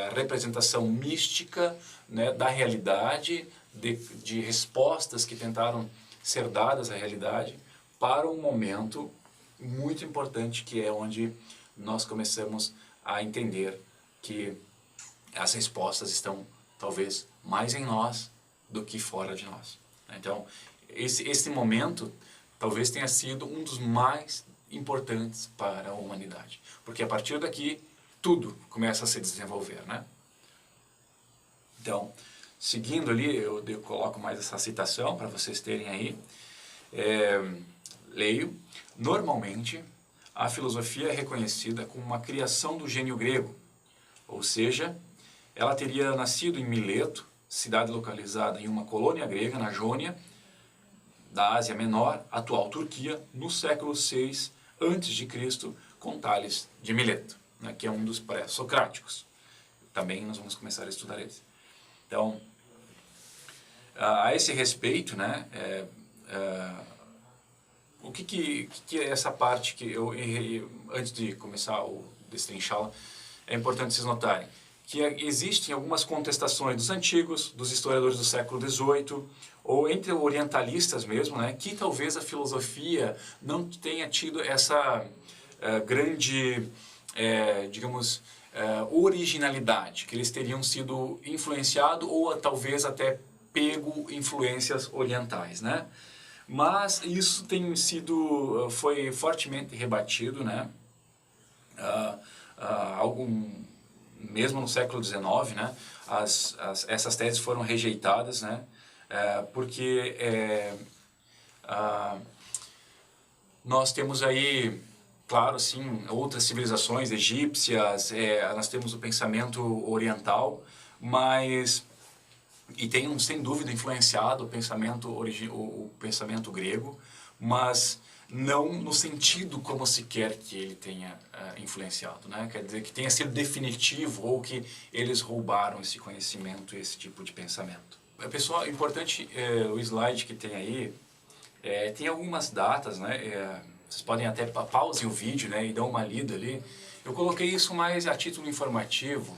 a representação mística, né, da realidade, de respostas que tentaram ser dadas à realidade, para um momento muito importante que é onde nós começamos a entender que as respostas estão talvez mais em nós do que fora de nós. Então, esse momento talvez tenha sido um dos mais importantes para a humanidade, porque a partir daqui tudo começa a se desenvolver, né? Então, seguindo ali, eu coloco mais essa citação para vocês terem aí. Leio. Normalmente, a filosofia é reconhecida como uma criação do gênio grego, ou seja, ela teria nascido em Mileto, cidade localizada em uma colônia grega na Jônia, da Ásia Menor, atual Turquia, no século VI a.C., com Tales de Mileto, né, que é um dos pré-socráticos. Também nós vamos começar a estudar eles. Então, a esse respeito, né, o que é essa parte que eu, antes de começar a destrinchá-la, é importante vocês notarem que existem algumas contestações dos antigos, dos historiadores do século XVIII, ou entre orientalistas mesmo, né, que talvez a filosofia não tenha tido essa grande, digamos, originalidade, que eles teriam sido influenciados ou talvez até pego influências orientais, né? Mas isso foi fortemente rebatido, né? Mesmo no século XIX, né? Essas teses foram rejeitadas, né? Porque nós temos aí, claro, sim, outras civilizações egípcias, nós temos o pensamento oriental, e tem sem dúvida influenciado o pensamento grego, mas não no sentido como se quer que ele tenha influenciado, né? Quer dizer que tenha sido definitivo ou que eles roubaram esse conhecimento, esse tipo de pensamento. Pessoal, importante, o slide que tem aí, tem algumas datas, né? Vocês podem até pausem o vídeo, né, e dar uma lida ali. Eu coloquei isso mais a título informativo,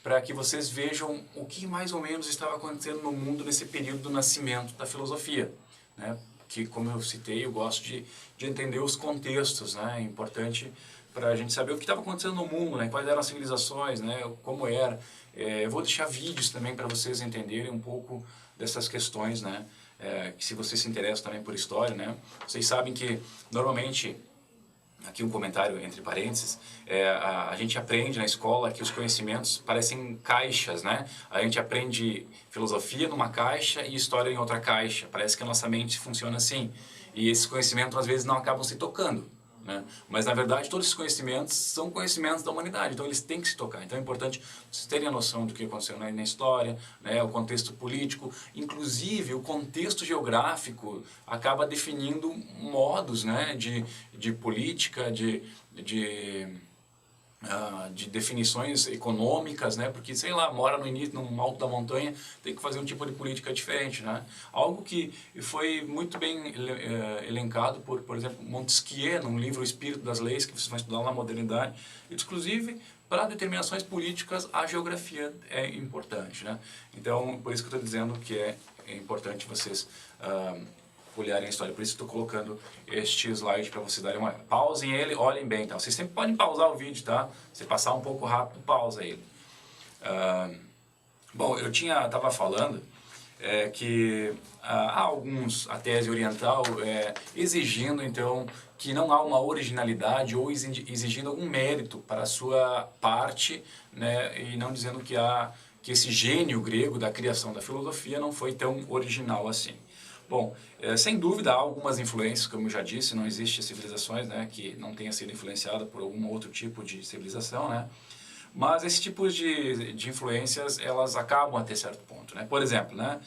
para que vocês vejam o que mais ou menos estava acontecendo no mundo nesse período do nascimento da filosofia, né? Que, como eu citei, eu gosto de entender os contextos, né? É importante para a gente saber o que estava acontecendo no mundo, né? Quais eram as civilizações, né? Como era. Eu vou deixar vídeos também para vocês entenderem um pouco dessas questões, né? Que se vocês se interessam também por história, né? Vocês sabem que, normalmente, aqui um comentário entre parênteses, a gente aprende na escola que os conhecimentos parecem caixas, né? A gente aprende filosofia numa caixa e história em outra caixa. Parece que a nossa mente funciona assim. E esses conhecimentos, às vezes, não acabam se tocando, né? Mas, na verdade, todos esses conhecimentos são conhecimentos da humanidade, então eles têm que se tocar. Então é importante vocês terem a noção do que aconteceu na história, né, o contexto político, inclusive o contexto geográfico acaba definindo modos, né, de política, de definições econômicas, né? Porque, sei lá, mora no início, no alto da montanha, tem que fazer um tipo de política diferente, né? Algo que foi muito bem elencado por exemplo, Montesquieu, num livro O Espírito das Leis, que vocês vão estudar na modernidade. Inclusive, para determinações políticas, a geografia é importante, né? Então, por isso que eu estou dizendo que é importante vocês olharem a história. Por isso que estou colocando este slide para vocês darem uma... Pausem ele, olhem bem, tá? Vocês sempre podem pausar o vídeo, tá? Se passar um pouco rápido, pausa ele. Bom, eu estava falando que há alguns, a tese oriental, exigindo, então, que não há uma originalidade ou exigindo algum mérito para a sua parte, né? E não dizendo que esse gênio grego da criação da filosofia não foi tão original assim. Bom, sem dúvida há algumas influências, como eu já disse, não existe civilizações, né, que não tenha sido influenciada por algum outro tipo de civilização, né? Mas esse tipo de influências, elas acabam até certo ponto, né? Por exemplo, né,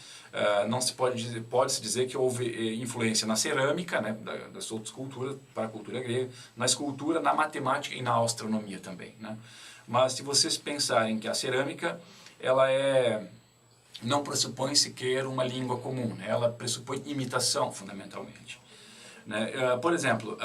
não se pode-se dizer que houve influência na cerâmica, né, das outras culturas para a cultura grega, na escultura, na matemática e na astronomia também, né? Mas se vocês pensarem que a cerâmica, ela não pressupõe sequer uma língua comum, né? Ela pressupõe imitação, fundamentalmente, né? Por exemplo,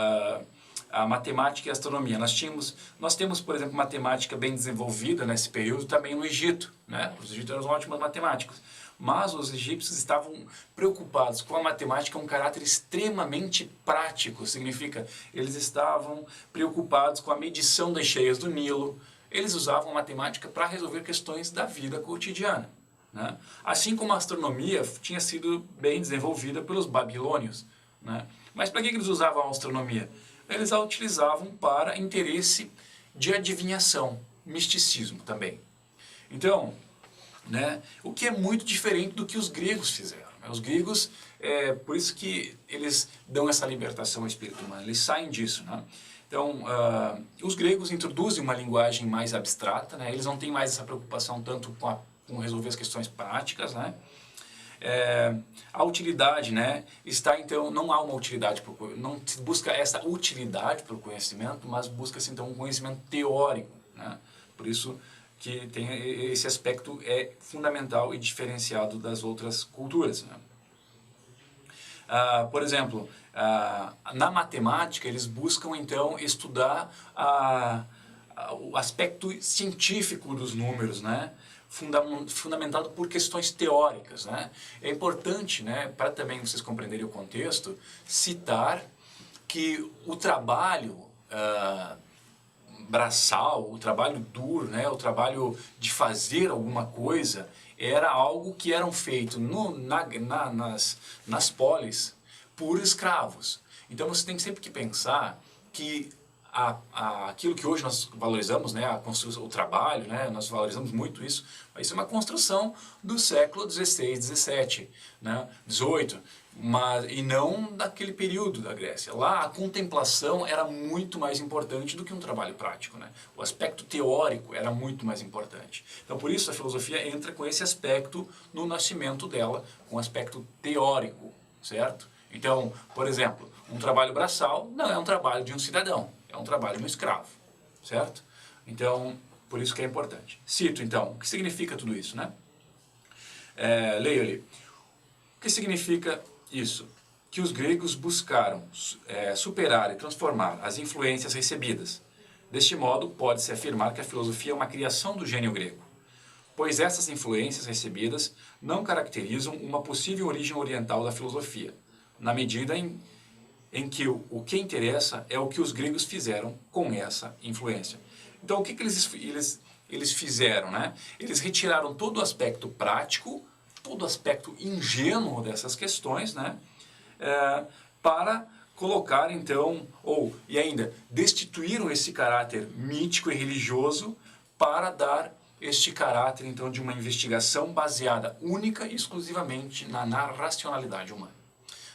a matemática e a astronomia. Nós temos, por exemplo, matemática bem desenvolvida nesse período também no Egito, né? Os egípcios eram ótimos matemáticos, mas os egípcios estavam preocupados com a matemática, um caráter extremamente prático, significa, eles estavam preocupados com a medição das cheias do Nilo, eles usavam a matemática para resolver questões da vida cotidiana, né? Assim como a astronomia tinha sido bem desenvolvida pelos babilônios, né? Mas para que eles usavam a astronomia? Eles a utilizavam para interesse de adivinhação, misticismo também. Então, né, o que é muito diferente do que os gregos fizeram, né? Os gregos, por isso que eles dão essa libertação ao espírito humano, eles saem disso, né? Então, os gregos introduzem uma linguagem mais abstrata, né? Eles não têm mais essa preocupação tanto com resolver as questões práticas, né? A utilidade, né, está então, não há uma utilidade, não se busca essa utilidade para o conhecimento, mas busca-se então um conhecimento teórico, né? Por isso que tem esse aspecto fundamental e diferenciado das outras culturas, né? Por exemplo, na matemática eles buscam então estudar o aspecto científico dos números, né? Fundamentado por questões teóricas, né? É importante, né, para também vocês compreenderem o contexto, citar que o trabalho braçal, o trabalho duro, né, o trabalho de fazer alguma coisa, era algo que eram feito nas polis por escravos. Então você tem sempre que pensar que aquilo que hoje nós valorizamos, né, a construção, o trabalho, né, nós valorizamos muito isso, mas isso é uma construção do século XVI, XVII, né, XVIII, e não daquele período da Grécia. Lá a contemplação era muito mais importante do que um trabalho prático, né? O aspecto teórico era muito mais importante. Então por isso a filosofia entra com esse aspecto no nascimento dela, com o aspecto teórico, certo? Então, por exemplo, um trabalho braçal não é um trabalho de um cidadão, é um trabalho de um escravo, certo? Então, por isso que é importante. Cito, então, o que significa tudo isso, né? Leio ali. O que significa isso? Que os gregos buscaram superar e transformar as influências recebidas. Deste modo, pode-se afirmar que a filosofia é uma criação do gênio grego, pois essas influências recebidas não caracterizam uma possível origem oriental da filosofia, na medida em que o que interessa é o que os gregos fizeram com essa influência. Então, o que eles fizeram, né? Eles retiraram todo o aspecto prático, todo o aspecto ingênuo dessas questões, né? Para colocar, então, e ainda, destituíram esse caráter mítico e religioso para dar este caráter, então, de uma investigação baseada única e exclusivamente na racionalidade humana.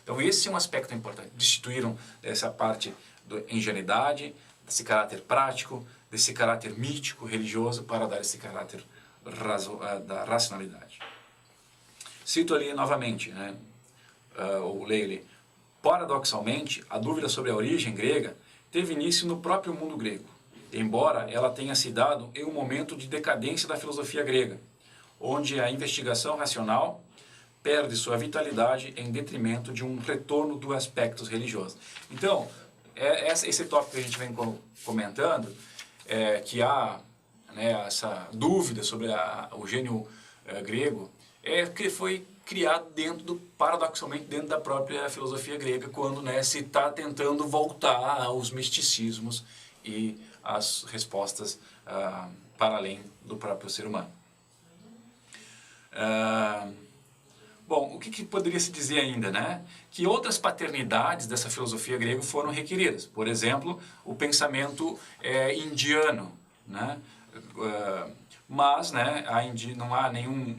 Então, esse é um aspecto importante. Destituíram essa parte da ingenuidade, desse caráter prático, desse caráter mítico, religioso, para dar esse caráter da racionalidade. Cito ali novamente, né? Ou leio ali. Paradoxalmente, a dúvida sobre a origem grega teve início no próprio mundo grego, embora ela tenha se dado em um momento de decadência da filosofia grega, onde a investigação racional perde sua vitalidade em detrimento de um retorno dos aspectos religiosos. Então, esse tópico que a gente vem comentando, que há, né, essa dúvida sobre o gênio grego, que foi criado paradoxalmente dentro da própria filosofia grega, quando, né, se está tentando voltar aos misticismos e às respostas para além do próprio ser humano. Bom, o que poderia se dizer ainda, né? Que outras paternidades dessa filosofia grega foram requeridas. Por exemplo, o pensamento indiano, né? Mas, né, não há nenhum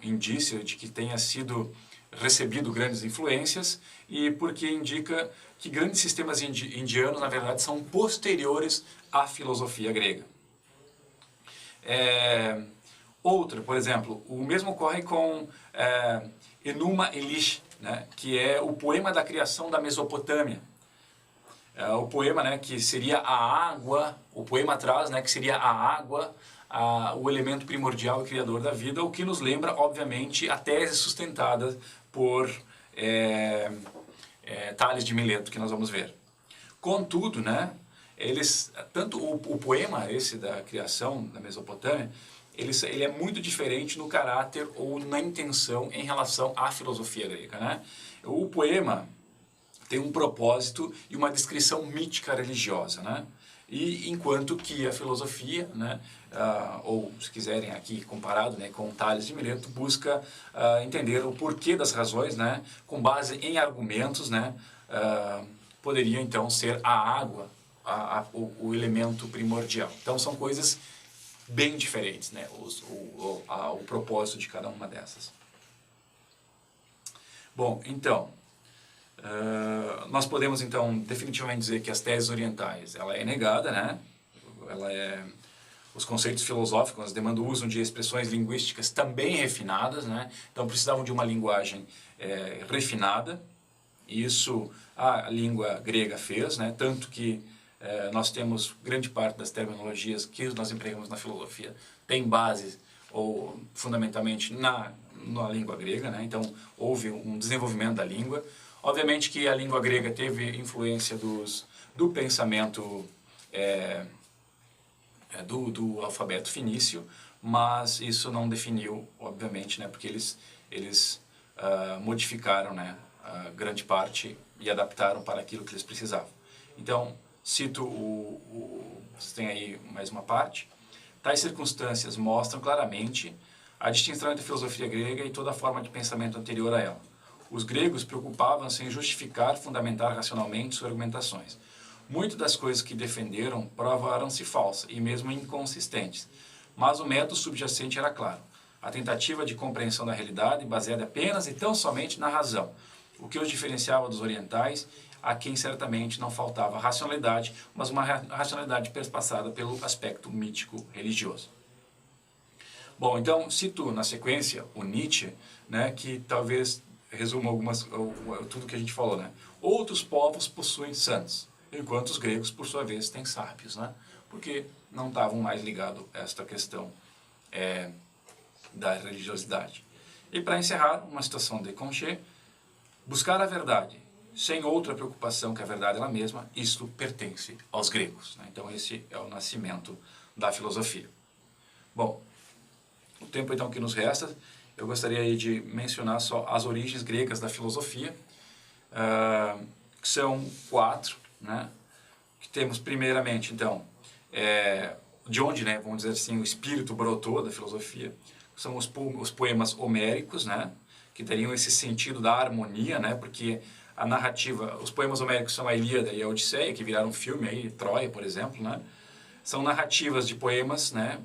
indício de que tenha sido recebido grandes influências, e porque indica que grandes sistemas indianos, na verdade, são posteriores à filosofia grega. Outra, por exemplo, o mesmo ocorre com Enuma Elish, né, que é o poema da criação da Mesopotâmia. O poema, né, que seria a água, o poema traz, né, que seria a água, o elemento primordial e criador da vida, o que nos lembra, obviamente, a tese sustentada por Tales de Mileto, que nós vamos ver. Contudo, né, tanto o poema esse da criação da Mesopotâmia, ele é muito diferente no caráter ou na intenção em relação à filosofia grega, né? O poema tem um propósito e uma descrição mítica religiosa, né? E enquanto que a filosofia, né, ou se quiserem aqui comparado, né, com Tales de Mileto, busca entender o porquê das razões, né, com base em argumentos, né, poderia então ser a água o elemento primordial. Então são coisas bem diferentes, né, o propósito de cada uma dessas. Bom, então, nós podemos então definitivamente dizer que as teses orientais, ela é negada, né? Os conceitos filosóficos demandam o uso de expressões linguísticas também refinadas, né? Então precisavam de uma linguagem refinada. Isso a língua grega fez, né? Tanto que nós temos grande parte das terminologias que nós empregamos na filosofia tem base ou fundamentalmente na língua grega, né? Então houve um desenvolvimento da língua. Obviamente que a língua grega teve influência do pensamento do alfabeto fenício, mas isso não definiu, obviamente, né, porque eles modificaram, né, grande parte e adaptaram para aquilo que eles precisavam. Então, cito você tem aí mais uma parte. Tais circunstâncias mostram claramente a distinção entre a filosofia grega e toda a forma de pensamento anterior a ela. Os gregos preocupavam-se em justificar, fundamentar racionalmente suas argumentações. Muitas das coisas que defenderam provaram-se falsas e mesmo inconsistentes, mas o método subjacente era claro. A tentativa de compreensão da realidade baseada apenas e tão somente na razão, o que os diferenciava dos orientais, a quem certamente não faltava racionalidade, mas uma racionalidade perpassada pelo aspecto mítico religioso. Bom, então cito na sequência o Nietzsche, né, que talvez resumo tudo que a gente falou, né? Outros povos possuem santos, enquanto os gregos, por sua vez, têm sábios, né? Porque não estavam mais ligados a esta questão da religiosidade. E para encerrar, uma citação de Conché: buscar a verdade sem outra preocupação que a verdade ela mesma, isto pertence aos gregos, né? Então esse é o nascimento da filosofia. Bom, o tempo então que nos resta, eu gostaria aí de mencionar só as origens gregas da filosofia, que são 4, né? Que temos primeiramente, então, de onde, né, vamos dizer assim, o espírito brotou da filosofia, são os poemas homéricos, né? Que teriam esse sentido da harmonia, né? Porque a narrativa, os poemas homéricos são a Ilíada e a Odisseia, que viraram um filme aí, Troia, por exemplo, né? São narrativas de poemas, né?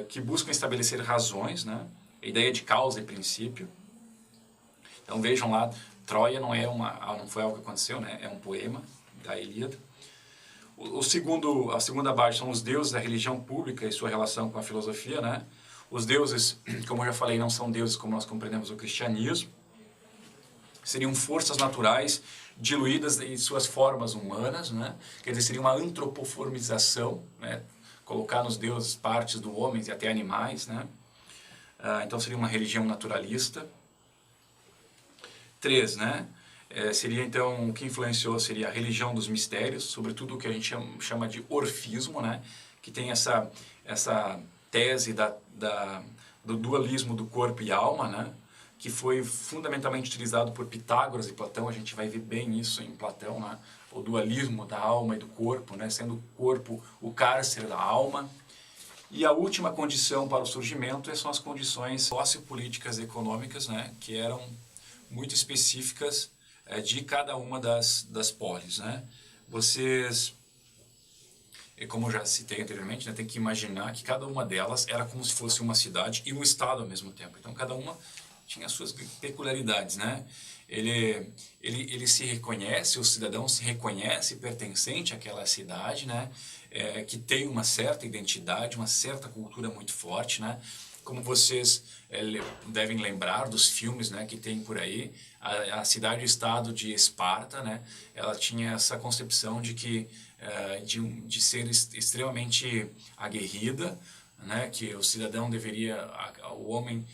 Que buscam estabelecer razões, né? A ideia de causa e princípio. Então vejam lá, Troia não foi algo que aconteceu, né? É um poema da Ilíada. A segunda base são os deuses da religião pública e sua relação com a filosofia, né? Os deuses, como eu já falei, não são deuses como nós compreendemos o cristianismo. Seriam forças naturais diluídas em suas formas humanas, né? Quer dizer, seria uma antropoformização, né? Colocar nos deuses partes do homem e até animais, né? Então seria uma religião naturalista. 3, né? Seria então, o que influenciou seria a religião dos mistérios, sobretudo o que a gente chama de orfismo, né? Que tem essa tese do dualismo do corpo e alma, né? Que foi fundamentalmente utilizado por Pitágoras e Platão. A gente vai ver bem isso em Platão, né? O dualismo da alma e do corpo, né? Sendo o corpo o cárcere da alma. E a última condição para o surgimento são as condições sociopolíticas e econômicas, né? Que eram muito específicas de cada uma das polis, né? Vocês, como eu já citei anteriormente, né, tem que imaginar que cada uma delas era como se fosse uma cidade e um estado ao mesmo tempo. Então cada uma tinha suas peculiaridades, né? Ele se reconhece, o cidadão se reconhece pertencente àquela cidade, né? Que tem uma certa identidade, uma certa cultura muito forte, né? Como vocês devem lembrar dos filmes, né, que tem por aí, a cidade-estado de Esparta, né? Ela tinha essa concepção de que de ser extremamente aguerrida, né? Que o cidadão o homem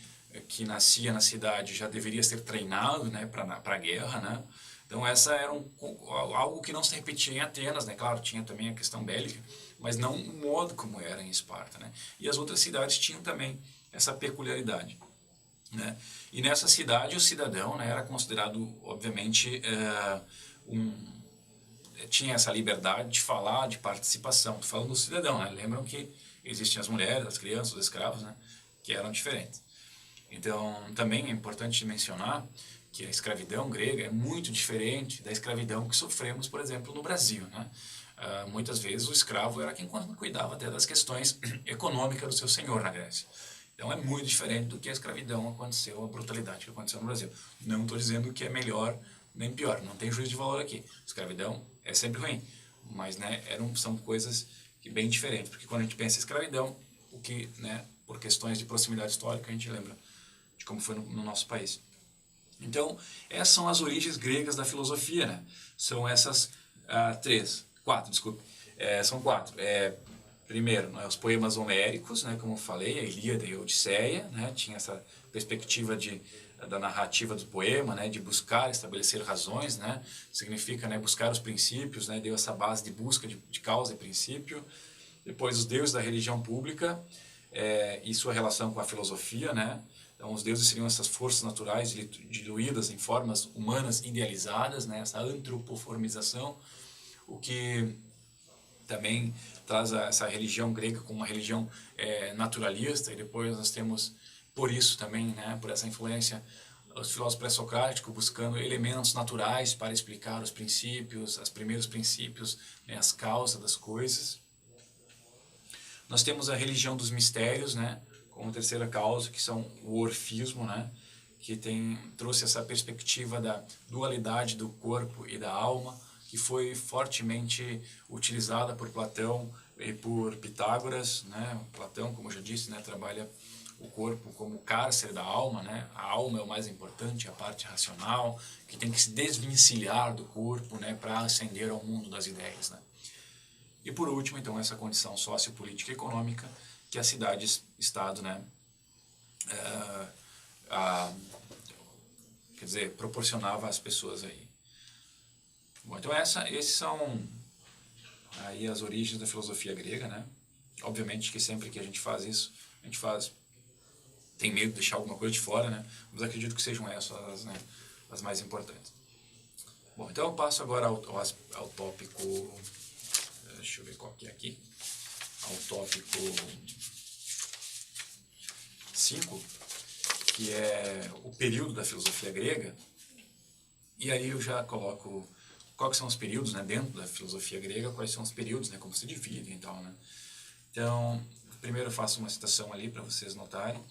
que nascia na cidade já deveria ser treinado, né, para a guerra, né? Então essa era algo que não se repetia em Atenas, né? Claro, tinha também a questão bélica, mas não o modo como era em Esparta, né? E as outras cidades tinham também essa peculiaridade, né? E nessa cidade o cidadão, né, era considerado, obviamente, tinha essa liberdade de falar, de participação. Estou falando do cidadão, né? Lembram que existiam as mulheres, as crianças, os escravos, né, que eram diferentes. Então, também é importante mencionar que a escravidão grega é muito diferente da escravidão que sofremos, por exemplo, no Brasil, né? Muitas vezes o escravo era quem cuidava até das questões econômicas do seu senhor na Grécia. Então é muito diferente do que a escravidão aconteceu, a brutalidade que aconteceu no Brasil. Não estou dizendo que é melhor nem pior, não tem juízo de valor aqui. Escravidão é sempre ruim, mas, né, são coisas bem diferentes, porque quando a gente pensa em escravidão, né, por questões de proximidade histórica, a gente lembra de como foi no nosso país. Então, essas são as origens gregas da filosofia, né? São essas quatro. São 4. Primeiro, né, os poemas homéricos, né, como eu falei, a Ilíada e a Odisseia, né? Tinha essa perspectiva da narrativa do poema, né, de buscar estabelecer razões, né? Significa, né, buscar os princípios, né? Deu essa base de busca de causa e princípio. Depois, os deuses da religião pública e sua relação com a filosofia, né? Então, os deuses seriam essas forças naturais diluídas em formas humanas idealizadas, né? Essa antropoformização, o que também traz essa religião grega como uma religião naturalista. E depois nós temos, por isso também, né, por essa influência, os filósofos pré-socráticos buscando elementos naturais para explicar os princípios, os primeiros princípios, né, as causas das coisas. Nós temos a religião dos mistérios, né, como terceira causa, que são o orfismo, né, que trouxe essa perspectiva da dualidade do corpo e da alma, que foi fortemente utilizada por Platão e por Pitágoras, né? Platão, como eu já disse, né, trabalha o corpo como cárcere da alma, né? A alma é o mais importante, a parte racional, que tem que se desvencilhar do corpo, né, para ascender ao mundo das ideias, né? E por último, então, essa condição sociopolítica e econômica que a cidade-estado, né, quer dizer, proporcionava às pessoas aí. Bom, então esses são aí as origens da filosofia grega, né? Obviamente que sempre que a gente faz isso, tem medo de deixar alguma coisa de fora, né? Mas acredito que sejam essas, né, as mais importantes. Bom, então eu passo agora ao tópico, deixa eu ver qual que é aqui, ao tópico 5, que é o período da filosofia grega, e aí eu já coloco quais são os períodos, né, dentro da filosofia grega, quais são os períodos, né, como se dividem e tal, né. Então, primeiro eu faço uma citação ali para vocês notarem.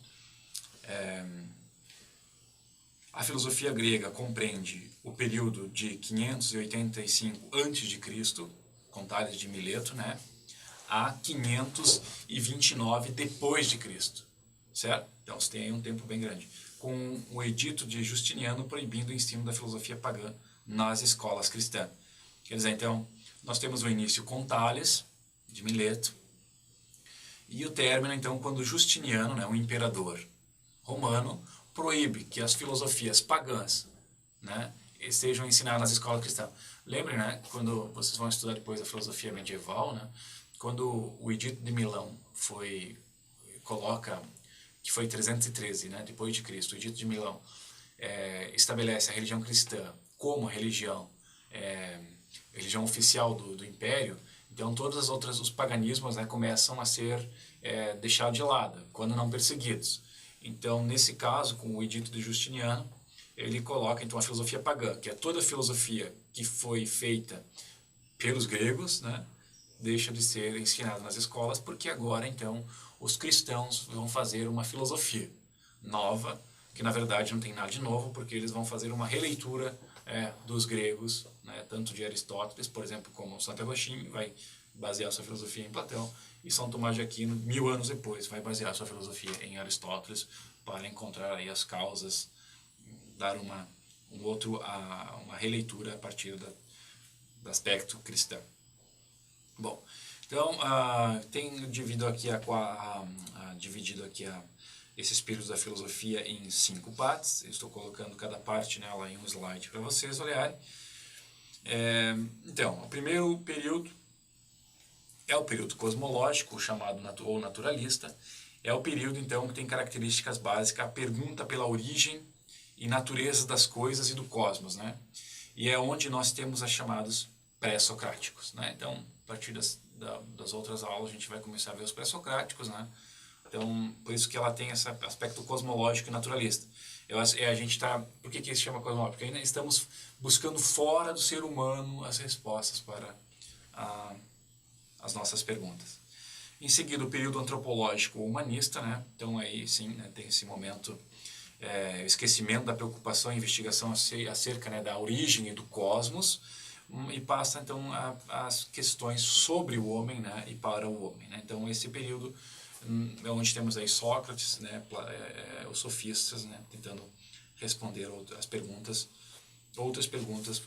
A filosofia grega compreende o período de 585 a.C., com Tales de Mileto, né, a 529 depois de Cristo, certo? Então você tem aí um tempo bem grande, com o edito de Justiniano proibindo o ensino da filosofia pagã nas escolas cristãs. Quer dizer, então, nós temos o início com Tales de Mileto, e o término, então, quando Justiniano, né, um imperador romano, proíbe que as filosofias pagãs, né, sejam ensinadas nas escolas cristãs. Lembrem, né, quando vocês vão estudar depois a filosofia medieval, né, quando o Edito de Milão coloca, que foi 313, né, depois de Cristo, o Edito de Milão estabelece a religião cristã como religião oficial do Império. Então todas as outras, os paganismos, né, começam a ser deixados de lado, quando não perseguidos. Então, nesse caso, com o Edito de Justiniano, ele coloca então a filosofia pagã, que é toda a filosofia que foi feita pelos gregos, né, deixa de ser ensinada nas escolas, porque agora então os cristãos vão fazer uma filosofia nova, que na verdade não tem nada de novo, porque eles vão fazer uma releitura dos gregos, né, tanto de Aristóteles, por exemplo, como Santo Agostinho vai basear sua filosofia em Platão, e São Tomás de Aquino, 1000 anos depois, vai basear sua filosofia em Aristóteles para encontrar aí as causas, dar uma releitura a partir do aspecto cristão. Bom, então tenho dividido aqui esses períodos da filosofia em 5 partes. Eu estou colocando cada parte nela em um slide para vocês olharem. Então, o primeiro período é o período cosmológico, chamado ou naturalista. É o período, então, que tem características básicas, a pergunta pela origem e natureza das coisas e do cosmos, né? E é onde nós temos as chamados pré-socráticos, né? Então, a partir das outras aulas, a gente vai começar a ver os pré-socráticos, né? Então, por isso que ela tem esse aspecto cosmológico e naturalista. A gente está... Por que se chama cosmológico? Porque ainda estamos buscando fora do ser humano as respostas para as nossas perguntas. Em seguida, o período antropológico humanista, né? Então aí sim, né, tem esse momento, o esquecimento da preocupação e investigação acerca, né, da origem e do cosmos, e passa então as questões sobre o homem, né, e para o homem, né? Então esse período é onde temos aí Sócrates, né, os sofistas, né, tentando responder outras perguntas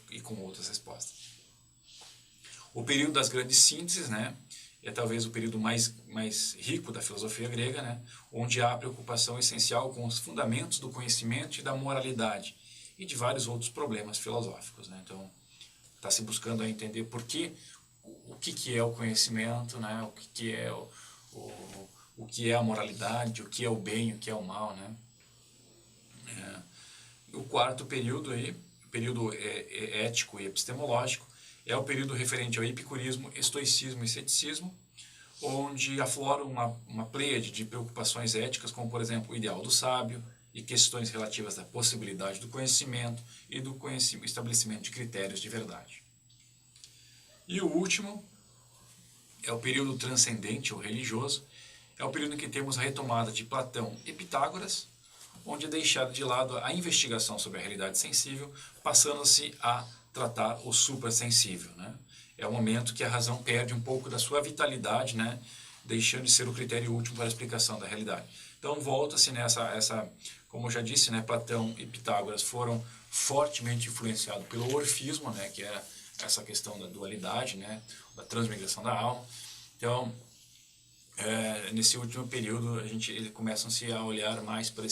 e com outras respostas. O período das grandes sínteses, né, é talvez o período mais rico da filosofia grega, né, onde há a preocupação essencial com os fundamentos do conhecimento e da moralidade e de vários outros problemas filosóficos, né. Então, está se buscando entender o que é o conhecimento, né, o que é a moralidade, o que é o bem, o que é o mal, né. O quarto período aí, o período ético e epistemológico, é o período referente ao epicurismo, estoicismo e ceticismo, onde aflora uma pleiade de preocupações éticas, como, por exemplo, o ideal do sábio e questões relativas à possibilidade do conhecimento e do estabelecimento de critérios de verdade. E o último é o período transcendente ou religioso, é o período em que temos a retomada de Platão e Pitágoras, onde é deixada de lado a investigação sobre a realidade sensível, passando-se a tratar o suprassensível, né? É o momento que a razão perde um pouco da sua vitalidade, né? Deixando de ser o critério último para a explicação da realidade. Então volta-se nessa, como eu já disse, né, Platão e Pitágoras foram fortemente influenciados pelo orfismo, né, que é essa questão da dualidade, né, da transmigração da alma. Então, nesse último período, eles começam-se a olhar mais para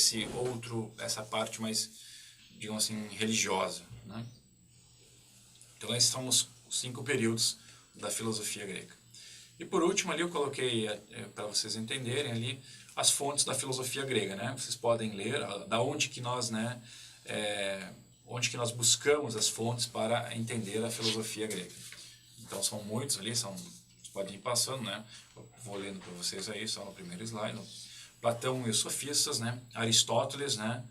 essa parte mais, digamos assim, religiosa, né? Então, esses são os 5 períodos da filosofia grega. E por último, ali eu coloquei, para vocês entenderem ali, as fontes da filosofia grega, né? Vocês podem ler da onde que nós, né, onde que nós buscamos as fontes para entender a filosofia grega. Então, são muitos ali, vocês podem ir passando, né? Eu vou lendo para vocês aí, só no primeiro slide. Platão e os sofistas, né? Aristóteles, né?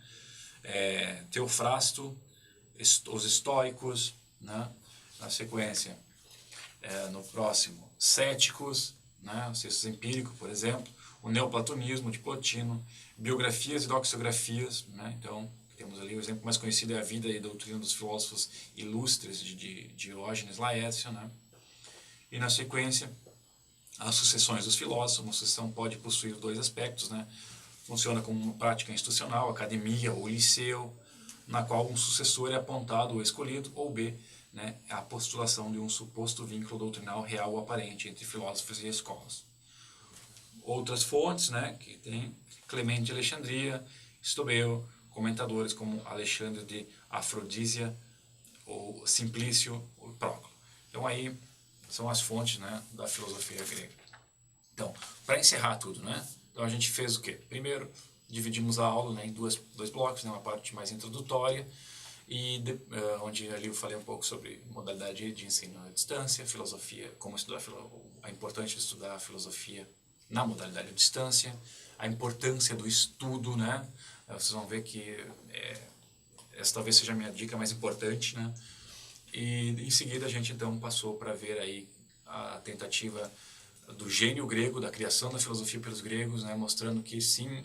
Teofrasto, os estoicos, né? Na sequência, no próximo, céticos, né? O Cestos Empírico, por exemplo, o neoplatonismo de Plotino, biografias e doxografias, né? Então, temos ali o exemplo mais conhecido é a vida e a doutrina dos filósofos ilustres de Diógenes Laércio, né? E na sequência, as sucessões dos filósofos. Uma sucessão pode possuir 2 aspectos, né? Funciona como uma prática institucional, academia ou liceu, na qual um sucessor é apontado ou escolhido, ou B, né, a postulação de um suposto vínculo doutrinal real ou aparente entre filósofos e escolas. Outras fontes, né, que tem Clemente de Alexandria, Estobeu, comentadores como Alexandre de Afrodísia, ou Simplício, ou Próclo. Então aí são as fontes, né, da filosofia grega. Então, para encerrar tudo, né, então a gente fez o quê? Primeiro, dividimos a aula, né, em dois blocos, né, uma parte mais introdutória, onde ali eu falei um pouco sobre modalidade de ensino à distância, filosofia, como estudar a importância de estudar a filosofia na modalidade à distância, a importância do estudo, né? Vocês vão ver que essa talvez seja a minha dica mais importante, né? E em seguida a gente então passou para ver aí a tentativa do gênio grego, da criação da filosofia pelos gregos, né? Mostrando que sim,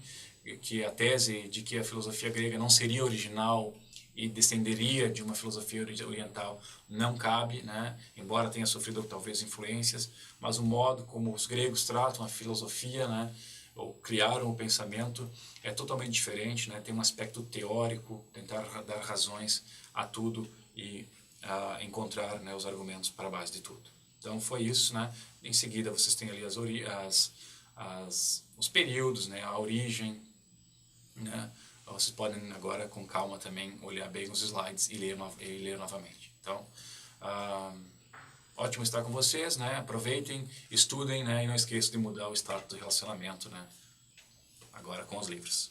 que a tese de que a filosofia grega não seria original e descenderia de uma filosofia oriental não cabe, né? Embora tenha sofrido talvez influências, mas o modo como os gregos tratam a filosofia, né, ou criaram o pensamento é totalmente diferente, né? Tem um aspecto teórico, tentar dar razões a tudo e encontrar, né, os argumentos para a base de tudo. Então foi isso, né? Em seguida vocês têm ali os períodos, né, a origem, né? Vocês podem agora com calma também olhar bem os slides e ler novamente. Então, ótimo estar com vocês, né? Aproveitem, estudem, né? E não esqueçam de mudar o status do relacionamento, né? Agora com os livros.